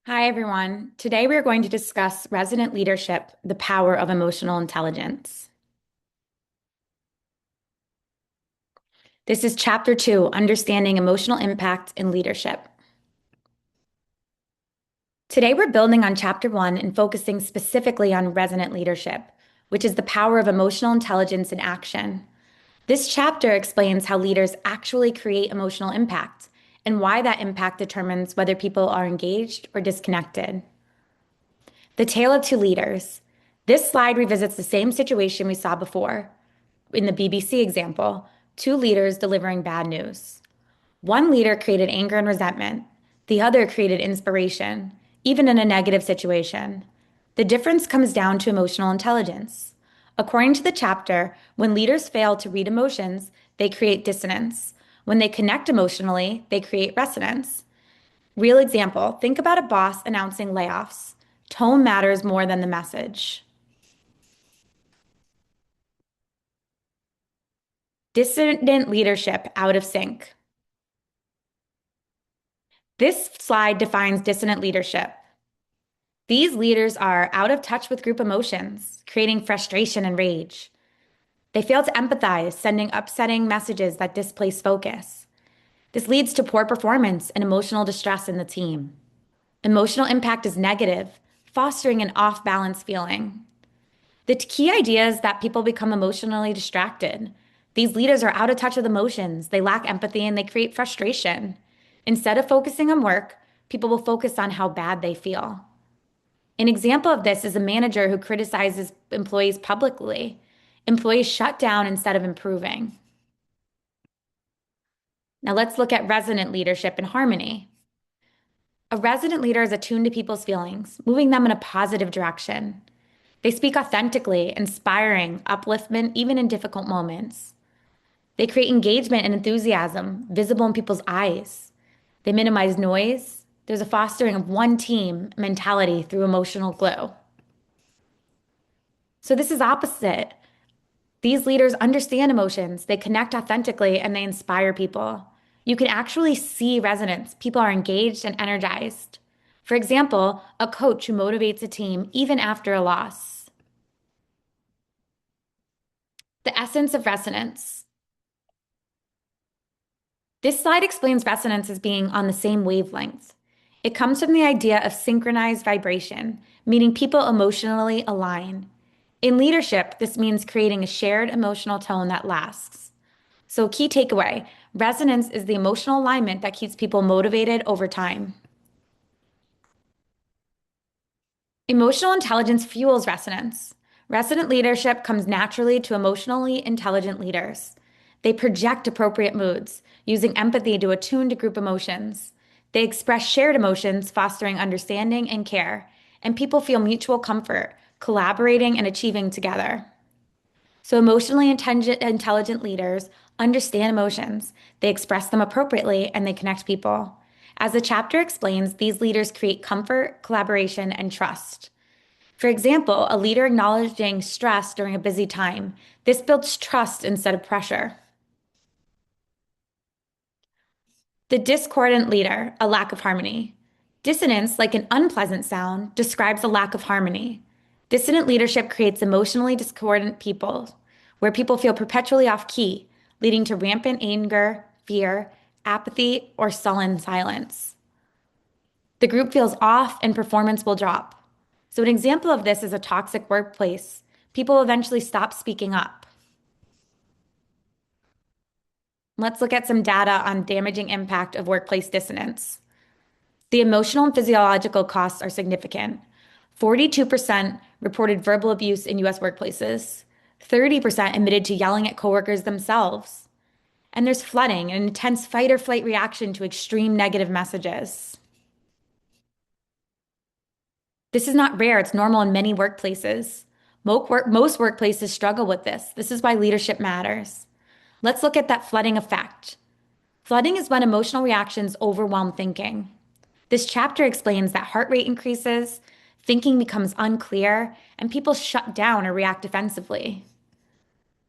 Hi, everyone. Today we are going to discuss resident leadership, the power of emotional intelligence. This is Chapter 2, Understanding Emotional Impact in Leadership. Today we're building on Chapter 1 and focusing specifically on resident leadership, which is the power of emotional intelligence in action. This chapter explains how leaders actually create emotional impact and why that impact determines whether people are engaged or disconnected. The Tale of Two Leaders. This slide revisits the same situation we saw before. In the BBC example, two leaders delivering bad news. One leader created anger and resentment. The other created inspiration, even in a negative situation. The difference comes down to emotional intelligence. According to the chapter, when leaders fail to read emotions, they create dissonance. When they connect emotionally, they create resonance. Real example, think about a boss announcing layoffs. Tone matters more than the message. Dissonant leadership out of sync. This slide defines dissonant leadership. These leaders are out of touch with group emotions, creating frustration and rage. They fail to empathize, sending upsetting messages that displace focus. This leads to poor performance and emotional distress in the team. Emotional impact is negative, fostering an off balance feeling. The key idea is that people become emotionally distracted. These leaders are out of touch with emotions, they lack empathy, and they create frustration. Instead of focusing on work, people will focus on how bad they feel. An example of this is a manager who criticizes employees publicly. Employees shut down instead of improving. Now let's look at resident leadership and harmony. A resident leader is attuned to people's feelings, moving them in a positive direction. They speak authentically, inspiring upliftment even in difficult moments. They create engagement and enthusiasm visible in people's eyes. They minimize noise. There's a fostering of one team mentality through emotional glue. So this is opposite. These leaders understand emotions, they connect authentically, and they inspire people. You can actually see resonance. People are engaged and energized. For example, a coach who motivates a team even after a loss. The essence of resonance. This slide explains resonance as being on the same wavelength. It comes from the idea of synchronized vibration, meaning people emotionally align. In leadership, this means creating a shared emotional tone that lasts. So, key takeaway, resonance is the emotional alignment that keeps people motivated over time. Emotional intelligence fuels resonance. Resident leadership comes naturally to emotionally intelligent leaders. They project appropriate moods, using empathy to attune to group emotions. They express shared emotions, fostering understanding and care, and people feel mutual comfort, collaborating and achieving together. So, emotionally intelligent leaders understand emotions, they express them appropriately, and they connect people. As the chapter explains, these leaders create comfort, collaboration, and trust. For example, a leader acknowledging stress during a busy time. This builds trust instead of pressure. The discordant leader, a lack of harmony. Dissonance, like an unpleasant sound, describes a lack of harmony. Dissonant leadership creates emotionally discordant people, where people feel perpetually off key, leading to rampant anger, fear, apathy, or sullen silence. The group feels off and performance will drop. So, an example of this is a toxic workplace. People eventually stop speaking up. Let's look at some data on damaging impact of workplace dissonance. The emotional and physiological costs are significant. 42% reported verbal abuse in US workplaces. 30% admitted to yelling at coworkers themselves. And there's flooding, an intense fight or flight reaction to extreme negative messages. This is not rare, it's normal in many workplaces. Most workplaces struggle with this. This is why leadership matters. Let's look at that flooding effect. Flooding is when emotional reactions overwhelm thinking. This chapter explains that heart rate increases, thinking becomes unclear, and people shut down or react defensively.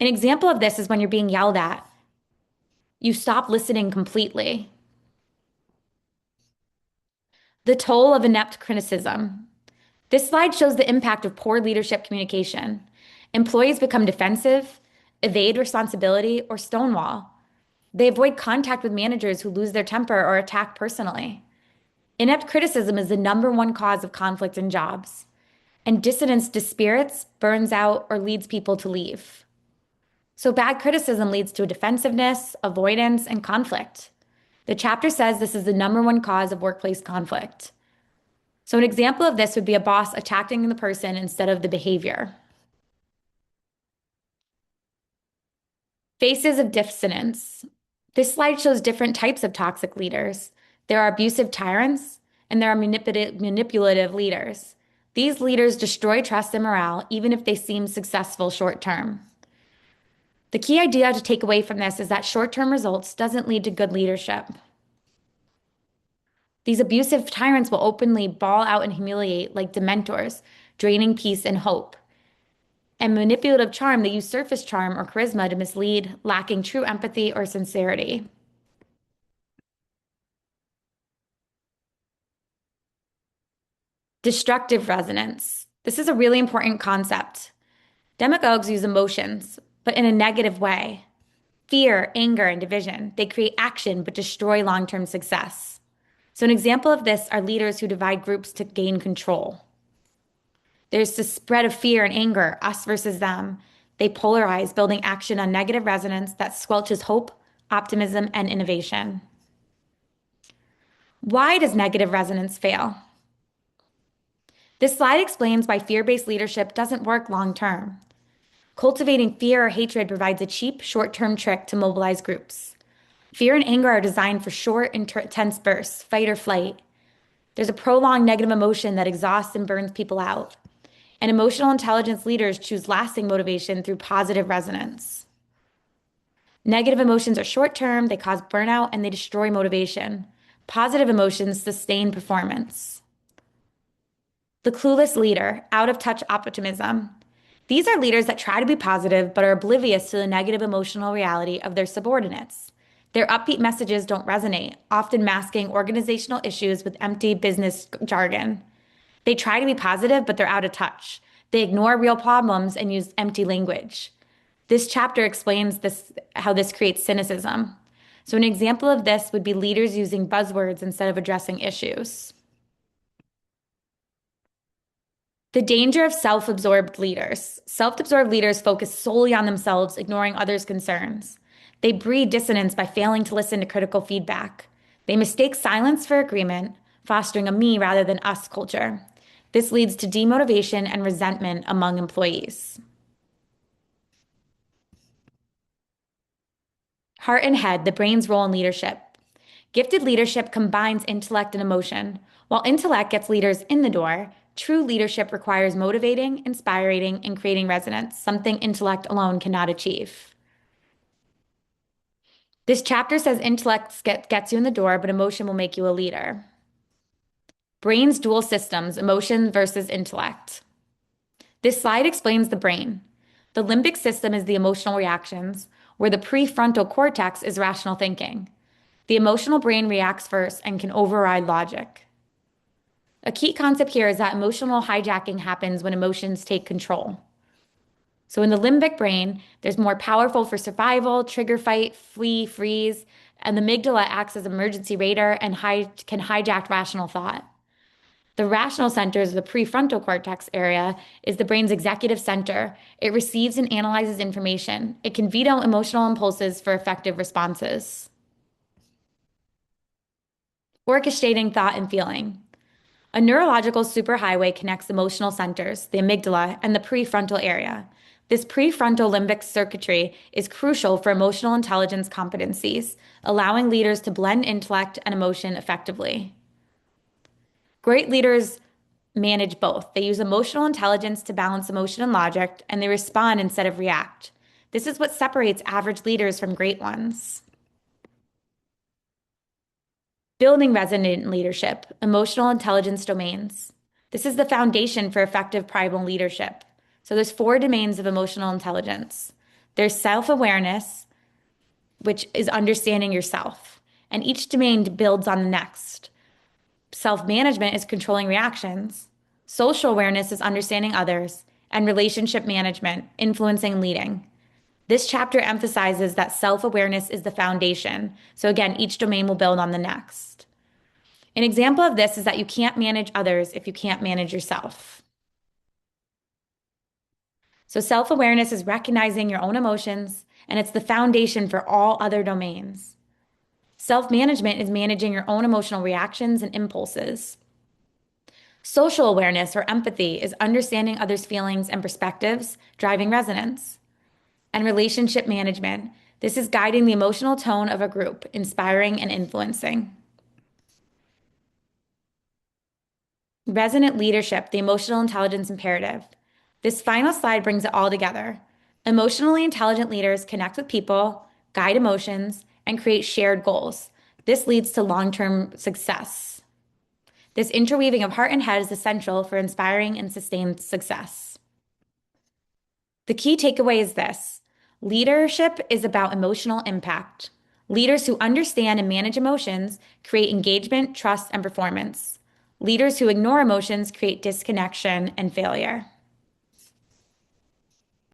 An example of this is when you're being yelled at. You stop listening completely. The toll of inept criticism. This slide shows the impact of poor leadership communication. Employees become defensive, evade responsibility, or stonewall. They avoid contact with managers who lose their temper or attack personally. Inept criticism is the number one cause of conflict in jobs, and dissonance dispirits, burns out, or leads people to leave. So bad criticism leads to defensiveness, avoidance, and conflict. The chapter says this is the number one cause of workplace conflict. So an example of this would be a boss attacking the person instead of the behavior. Faces of dissonance. This slide shows different types of toxic leaders. There are abusive tyrants, and there are manipulative leaders. These leaders destroy trust and morale, even if they seem successful short term. The key idea to take away from this is that short-term results doesn't lead to good leadership. These abusive tyrants will openly bawl out and humiliate like dementors, draining peace and hope. And manipulative charm, they use surface charm or charisma to mislead, lacking true empathy or sincerity. Destructive resonance. This is a really important concept. Demagogues use emotions, but in a negative way. Fear, anger, and division. They create action but destroy long-term success. So an example of this are leaders who divide groups to gain control. There's the spread of fear and anger, us versus them. They polarize, building action on negative resonance that squelches hope, optimism, and innovation. Why does negative resonance fail? This slide explains why fear-based leadership doesn't work long-term. Cultivating fear or hatred provides a cheap, short-term trick to mobilize groups. Fear and anger are designed for short, intense bursts, fight or flight. There's a prolonged negative emotion that exhausts and burns people out. And emotional intelligence leaders choose lasting motivation through positive resonance. Negative emotions are short-term, they cause burnout, and they destroy motivation. Positive emotions sustain performance. The clueless leader, out-of-touch optimism. These are leaders that try to be positive but are oblivious to the negative emotional reality of their subordinates. Their upbeat messages don't resonate, often masking organizational issues with empty business jargon. They try to be positive, but they're out of touch. They ignore real problems and use empty language. This chapter explains how this creates cynicism. So an example of this would be leaders using buzzwords instead of addressing issues. The danger of self-absorbed leaders. Self-absorbed leaders focus solely on themselves, ignoring others' concerns. They breed dissonance by failing to listen to critical feedback. They mistake silence for agreement, fostering a me rather than us culture. This leads to demotivation and resentment among employees. Heart and head, the brain's role in leadership. Gifted leadership combines intellect and emotion. While intellect gets leaders in the door, true leadership requires motivating, inspiring, and creating resonance, something intellect alone cannot achieve. This chapter says intellect gets you in the door, but emotion will make you a leader. Brain's dual systems, emotion versus intellect. This slide explains the brain. The limbic system is the emotional reactions, where the prefrontal cortex is rational thinking. The emotional brain reacts first and can override logic. A key concept here is that emotional hijacking happens when emotions take control. So in the limbic brain, there's more powerful for survival, trigger fight, flee, freeze, and the amygdala acts as emergency radar and can hijack rational thought. The rational centers, the prefrontal cortex area, is the brain's executive center. It receives and analyzes information. It can veto emotional impulses for effective responses. Orchestrating thought and feeling. A neurological superhighway connects emotional centers, the amygdala, and the prefrontal area. This prefrontal limbic circuitry is crucial for emotional intelligence competencies, allowing leaders to blend intellect and emotion effectively. Great leaders manage both. They use emotional intelligence to balance emotion and logic, and they respond instead of react. This is what separates average leaders from great ones. Building resonant leadership, emotional intelligence domains. This is the foundation for effective primal leadership. So there's 4 domains of emotional intelligence. There's self-awareness, which is understanding yourself, and each domain builds on the next. Self-management is controlling reactions. Social awareness is understanding others, and relationship management, influencing and leading. This chapter emphasizes that self-awareness is the foundation. So again, each domain will build on the next. An example of this is that you can't manage others if you can't manage yourself. So self-awareness is recognizing your own emotions, and it's the foundation for all other domains. Self-management is managing your own emotional reactions and impulses. Social awareness or empathy is understanding others' feelings and perspectives, driving resonance. And relationship management, this is guiding the emotional tone of a group, inspiring and influencing. Resonant leadership, the emotional intelligence imperative. This final slide brings it all together. Emotionally intelligent leaders connect with people, guide emotions, and create shared goals. This leads to long-term success. This interweaving of heart and head is essential for inspiring and sustained success. The key takeaway is this: leadership is about emotional impact. Leaders who understand and manage emotions create engagement, trust, and performance. Leaders who ignore emotions create disconnection and failure.